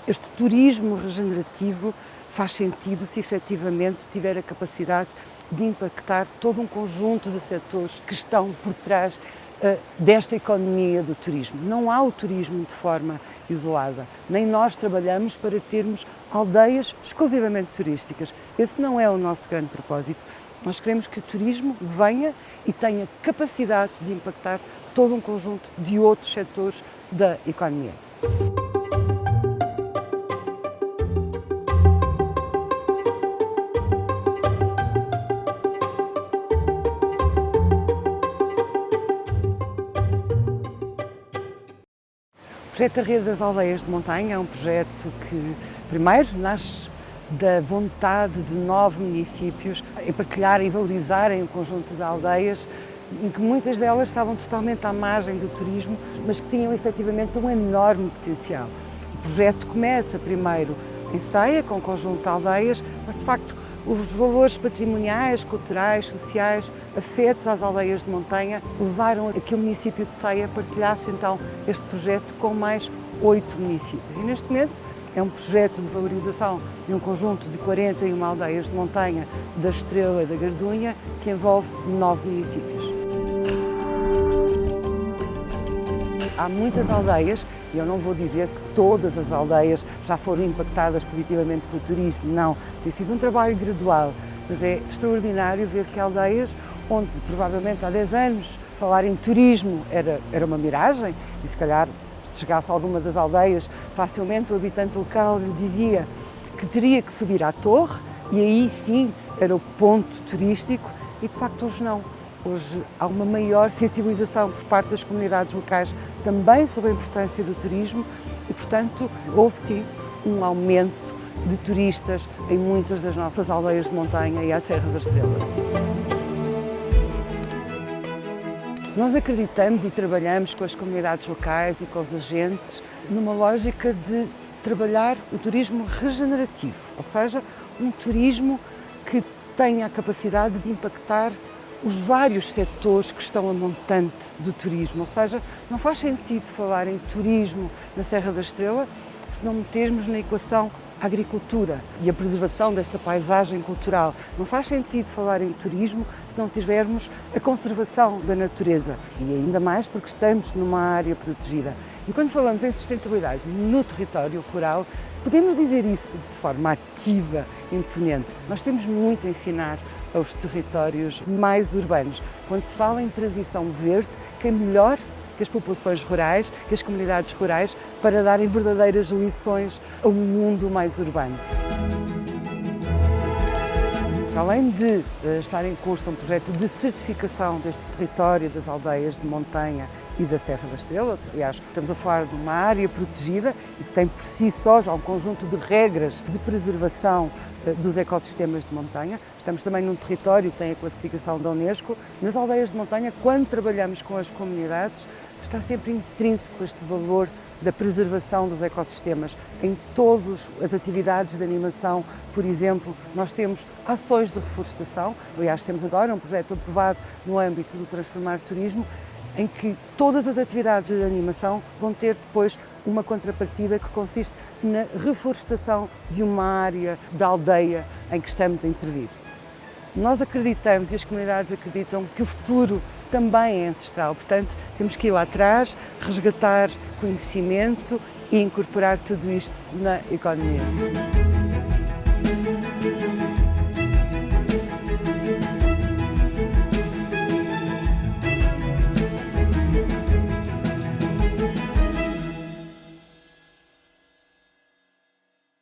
Este turismo regenerativo faz sentido se efetivamente tiver a capacidade de impactar todo um conjunto de setores que estão por trás desta economia do turismo. Não há o turismo de forma isolada, nem nós trabalhamos para termos aldeias exclusivamente turísticas. Esse não é o nosso grande propósito. Nós queremos que o turismo venha e tenha capacidade de impactar todo um conjunto de outros setores da economia. O projeto da Rede das Aldeias de Montanha é um projeto que, primeiro, nasce da vontade de 9 municípios em partilharem e valorizarem o conjunto de aldeias, em que muitas delas estavam totalmente à margem do turismo, mas que tinham efetivamente um enorme potencial. O projeto começa primeiro em Ceia, com o conjunto de aldeias, mas de facto os valores patrimoniais, culturais, sociais, afetos às aldeias de montanha, levaram a que o município de Ceia partilhasse então este projeto com mais 8 municípios. E neste momento é um projeto de valorização de um conjunto de 41 aldeias de montanha da Estrela e da Gardunha, que envolve 9 municípios. Há muitas aldeias, e eu não vou dizer que todas as aldeias já foram impactadas positivamente pelo turismo, não. Tem sido um trabalho gradual, mas é extraordinário ver que aldeias onde provavelmente há 10 anos falar em turismo era uma miragem, e se calhar se chegasse a alguma das aldeias, facilmente o habitante local lhe dizia que teria que subir à torre, e aí sim era o ponto turístico, e de facto hoje não. Hoje há uma maior sensibilização por parte das comunidades locais também sobre a importância do turismo e, portanto, houve sim um aumento de turistas em muitas das nossas aldeias de montanha e à Serra da Estrela. Nós acreditamos e trabalhamos com as comunidades locais e com os agentes numa lógica de trabalhar o turismo regenerativo, ou seja, um turismo que tenha a capacidade de impactar os vários setores que estão a montante do turismo, ou seja, não faz sentido falar em turismo na Serra da Estrela se não metermos na equação a agricultura e a preservação dessa paisagem cultural. Não faz sentido falar em turismo se não tivermos a conservação da natureza, e ainda mais porque estamos numa área protegida. E quando falamos em sustentabilidade no território rural, podemos dizer isso de forma ativa, imponente. Nós temos muito a ensinar aos territórios mais urbanos. Quando se fala em transição verde, quem melhor que as populações rurais, que as comunidades rurais, para darem verdadeiras lições ao mundo mais urbano. Além de estar em curso um projeto de certificação deste território das aldeias de montanha e da Serra da Estrela, aliás, estamos a falar de uma área protegida e que tem por si só já um conjunto de regras de preservação dos ecossistemas de montanha. Estamos também num território que tem a classificação da Unesco. Nas aldeias de montanha, quando trabalhamos com as comunidades, está sempre intrínseco este valor da preservação dos ecossistemas. Em todas as atividades de animação, por exemplo, nós temos ações de reflorestação. Aliás, temos agora um projeto aprovado no âmbito do Transformar Turismo, em que todas as atividades de animação vão ter depois uma contrapartida que consiste na reflorestação de uma área da aldeia em que estamos a intervir. Nós acreditamos e as comunidades acreditam que o futuro também é ancestral, portanto temos que ir lá atrás, resgatar conhecimento e incorporar tudo isto na economia.